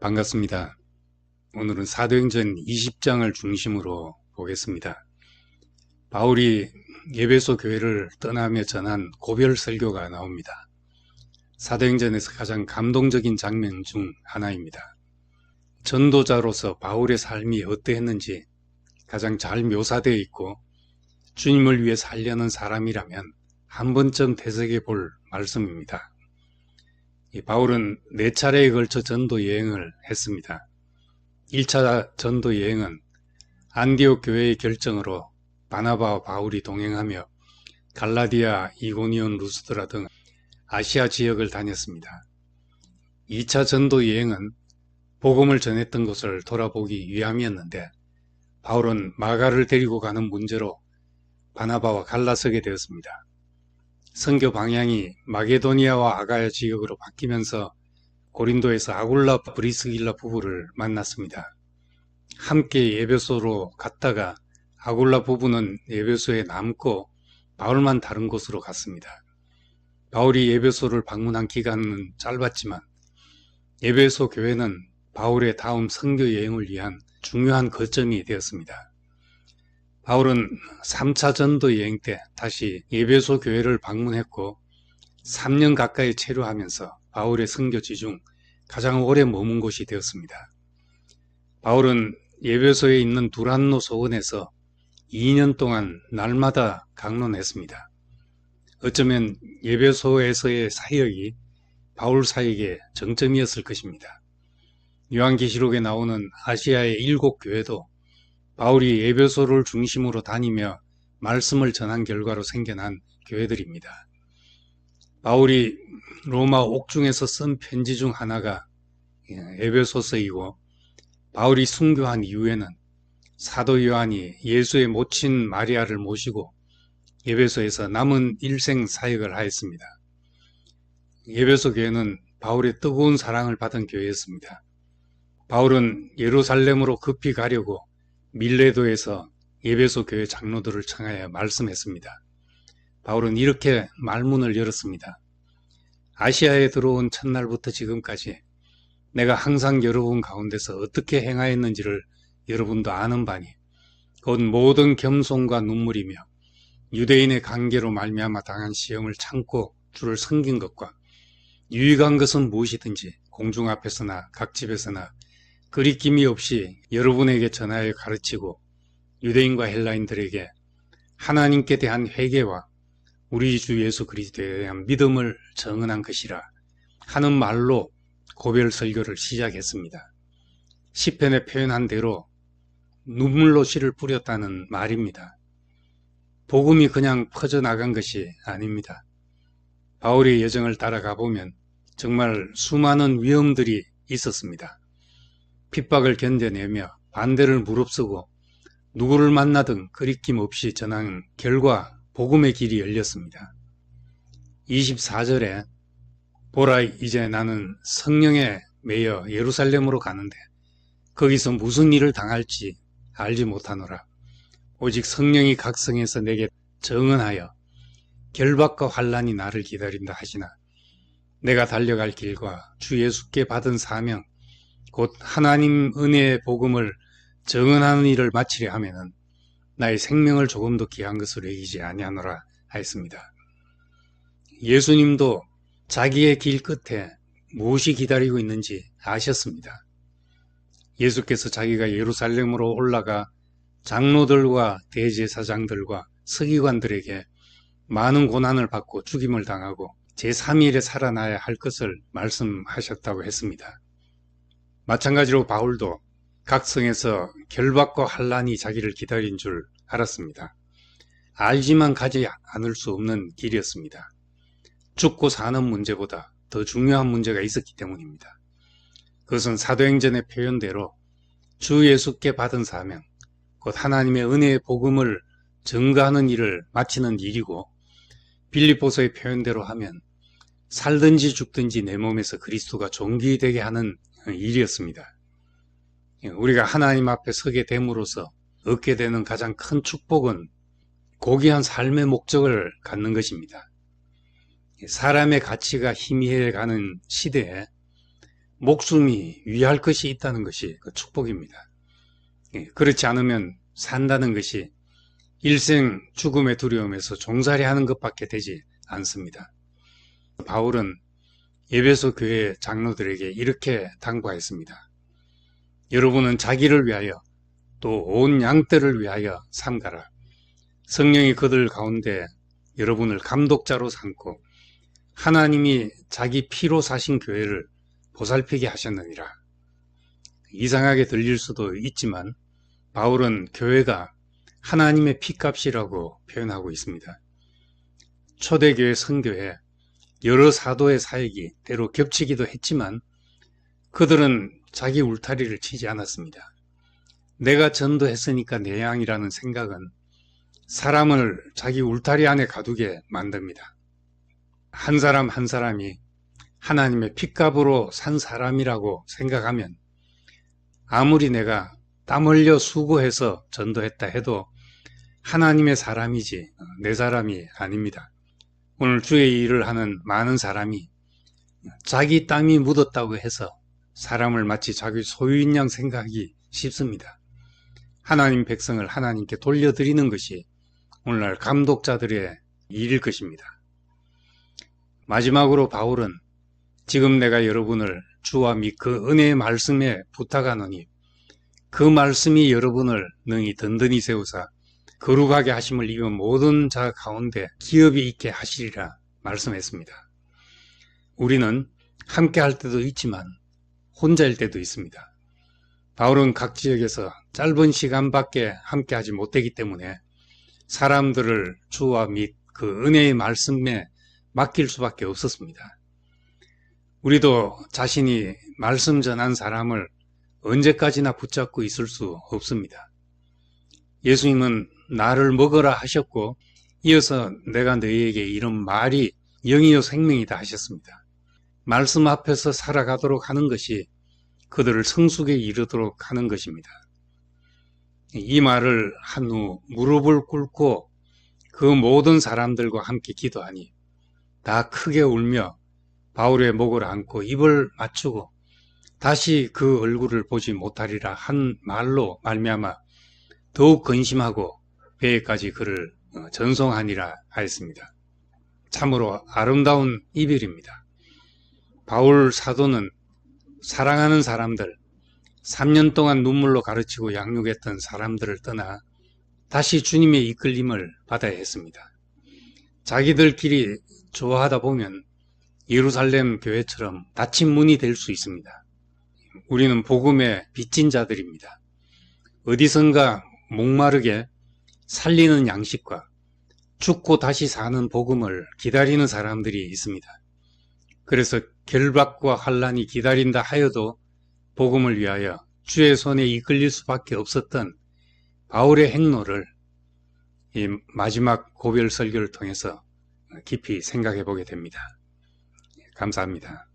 반갑습니다. 오늘은 사도행전 20장을 중심으로 보겠습니다. 바울이 에베소 교회를 떠나며 전한 고별 설교가 나옵니다. 사도행전에서 가장 감동적인 장면 중 하나입니다. 전도자로서 바울의 삶이 어떠했는지 가장 잘 묘사되어 있고 주님을 위해 살려는 사람이라면 한 번쯤 되새겨 볼 말씀입니다. 바울은 4차례에 걸쳐 전도 여행을 했습니다. 1차 전도 여행은 안디옥 교회의 결정으로 바나바와 바울이 동행하며 갈라디아, 이고니온, 루스드라 등 아시아 지역을 다녔습니다. 2차 전도 여행은 복음을 전했던 곳을 돌아보기 위함이었는데 바울은 마가를 데리고 가는 문제로 바나바와 갈라서게 되었습니다. 선교 방향이 마게도니아와 아가야 지역으로 바뀌면서 고린도에서 아굴라 브리스길라 부부를 만났습니다. 함께 에베소로 갔다가 아굴라 부부는 에베소에 남고 바울만 다른 곳으로 갔습니다. 바울이 에베소를 방문한 기간은 짧았지만 에베소 교회는 바울의 다음 선교 여행을 위한 중요한 거점이 되었습니다. 바울은 3차 전도 여행 때 다시 에베소 교회를 방문했고 3년 가까이 체류하면서 바울의 선교지 중 가장 오래 머문 곳이 되었습니다. 바울은 에베소에 있는 두란노 소원에서 2년 동안 날마다 강론했습니다. 어쩌면 에베소에서의 사역이 바울 사역의 정점이었을 것입니다. 요한계시록에 나오는 아시아의 7교회도 바울이 에베소를 중심으로 다니며 말씀을 전한 결과로 생겨난 교회들입니다. 바울이 로마 옥중에서 쓴 편지 중 하나가 에베소서이고 바울이 순교한 이후에는 사도 요한이 예수의 모친 마리아를 모시고 에베소에서 남은 일생 사역을 하였습니다. 에베소 교회는 바울의 뜨거운 사랑을 받은 교회였습니다. 바울은 예루살렘으로 급히 가려고 밀레도에서 에베소 교회 장로들을 청하여 말씀했습니다. 바울은 이렇게 말문을 열었습니다. 아시아에 들어온 첫날부터 지금까지 내가 항상 여러분 가운데서 어떻게 행하였는지를 여러분도 아는 바니 곧 모든 겸손과 눈물이며 유대인의 관계로 말미암아 당한 시험을 참고 주를 섬긴 것과 유익한 것은 무엇이든지 공중 앞에서나 각 집에서나 거리낌이 없이 여러분에게 전하여 가르치고 유대인과 헬라인들에게 하나님께 대한 회개와 우리 주 예수 그리스도에 대한 믿음을 정언한 것이라 하는 말로 고별 설교를 시작했습니다. 시편에 표현한 대로 눈물로 씨를 뿌렸다는 말입니다. 복음이 그냥 퍼져나간 것이 아닙니다. 바울의 여정을 따라가 보면 정말 수많은 위험들이 있었습니다. 핍박을 견뎌내며 반대를 무릅쓰고 누구를 만나든 거리낌 없이 전한 결과 복음의 길이 열렸습니다. 24절에 보라 이제 나는 성령에 매여 예루살렘으로 가는데 거기서 무슨 일을 당할지 알지 못하노라. 오직 성령이 각성해서 내게 정언하여 결박과 환난이 나를 기다린다 하시나 내가 달려갈 길과 주 예수께 받은 사명 곧 하나님 은혜의 복음을 정언하는 일을 마치려 하면은 나의 생명을 조금도 귀한 것으로 여기지 아니하노라 하였습니다. 예수님도 자기의 길 끝에 무엇이 기다리고 있는지 아셨습니다. 예수께서 자기가 예루살렘으로 올라가 장로들과 대제사장들과 서기관들에게 많은 고난을 받고 죽임을 당하고 제3일에 살아나야 할 것을 말씀하셨다고 했습니다. 마찬가지로 바울도 각성에서 결박과 환난이 자기를 기다린 줄 알았습니다. 알지만 가지 않을 수 없는 길이었습니다. 죽고 사는 문제보다 더 중요한 문제가 있었기 때문입니다. 그것은 사도행전의 표현대로 주 예수께 받은 사명, 곧 하나님의 은혜의 복음을 증거하는 일을 마치는 일이고 빌립보서의 표현대로 하면 살든지 죽든지 내 몸에서 그리스도가 존귀되게 하는 일이었습니다. 우리가 하나님 앞에 서게 됨으로써 얻게 되는 가장 큰 축복은 고귀한 삶의 목적을 갖는 것입니다. 사람의 가치가 희미해가는 시대에 목숨이 위할 것이 있다는 것이 그 축복입니다. 그렇지 않으면 산다는 것이 일생 죽음의 두려움에서 종살이 하는 것밖에 되지 않습니다. 바울은 에베소 교회 장로들에게 이렇게 당부하였습니다. 여러분은 자기를 위하여 또 온 양떼를 위하여 삼가라. 성령이 그들 가운데 여러분을 감독자로 삼고 하나님이 자기 피로 사신 교회를 보살피게 하셨느니라. 이상하게 들릴 수도 있지만 바울은 교회가 하나님의 피값이라고 표현하고 있습니다. 초대교회 선교회 여러 사도의 사역이 때로 겹치기도 했지만 그들은 자기 울타리를 치지 않았습니다. 내가 전도했으니까 내 양이라는 생각은 사람을 자기 울타리 안에 가두게 만듭니다. 한 사람 한 사람이 하나님의 핏값으로 산 사람이라고 생각하면 아무리 내가 땀 흘려 수고해서 전도했다 해도 하나님의 사람이지 내 사람이 아닙니다. 오늘 주의 일을 하는 많은 사람이 자기 땀이 묻었다고 해서 사람을 마치 자기 소유인 양 생각하기 쉽습니다. 하나님 백성을 하나님께 돌려드리는 것이 오늘날 감독자들의 일일 것입니다. 마지막으로 바울은 지금 내가 여러분을 주와 및 그 은혜의 말씀에 부탁하노니 그 말씀이 여러분을 능히 든든히 세우사 거룩하게 하심을 입은 모든 자 가운데 기업이 있게 하시리라 말씀했습니다. 우리는 함께 할 때도 있지만 혼자일 때도 있습니다. 바울은 각 지역에서 짧은 시간밖에 함께 하지 못되기 때문에 사람들을 주와 및 그 은혜의 말씀에 맡길 수밖에 없었습니다. 우리도 자신이 말씀 전한 사람을 언제까지나 붙잡고 있을 수 없습니다. 예수님은 나를 먹으라 하셨고 이어서 내가 너희에게 이런 말이 영이요 생명이다 하셨습니다. 말씀 앞에서 살아가도록 하는 것이 그들을 성숙에 이르도록 하는 것입니다. 이 말을 한 후 무릎을 꿇고 그 모든 사람들과 함께 기도하니 다 크게 울며 바울의 목을 안고 입을 맞추고 다시 그 얼굴을 보지 못하리라 한 말로 말미암아 더욱 근심하고 배에까지 그를 전송하니라 하였습니다. 참으로 아름다운 이별입니다. 바울 사도는 사랑하는 사람들, 3년 동안 눈물로 가르치고 양육했던 사람들을 떠나 다시 주님의 이끌림을 받아야 했습니다. 자기들끼리 좋아하다 보면 예루살렘 교회처럼 닫힌 문이 될 수 있습니다. 우리는 복음의 빚진 자들입니다. 어디선가 목마르게 살리는 양식과 죽고 다시 사는 복음을 기다리는 사람들이 있습니다. 그래서 결박과 환란이 기다린다 하여도 복음을 위하여 주의 손에 이끌릴 수밖에 없었던 바울의 행로를 이 마지막 고별 설교를 통해서 깊이 생각해 보게 됩니다. 감사합니다.